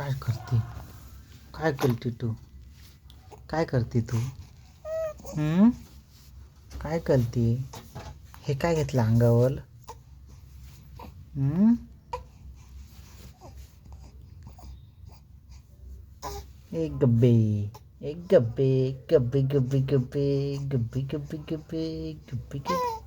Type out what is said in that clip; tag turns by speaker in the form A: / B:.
A: काय करते? काय करते तू? काय करते तू? हम्म? काय करते? हे काय घेतलं अंगावर? हम्म? एक गब्बे, एक गब्बे, गब्बे गब्बे गब्बे गब्बे गब्बे गब्बे गब्बे गब्बे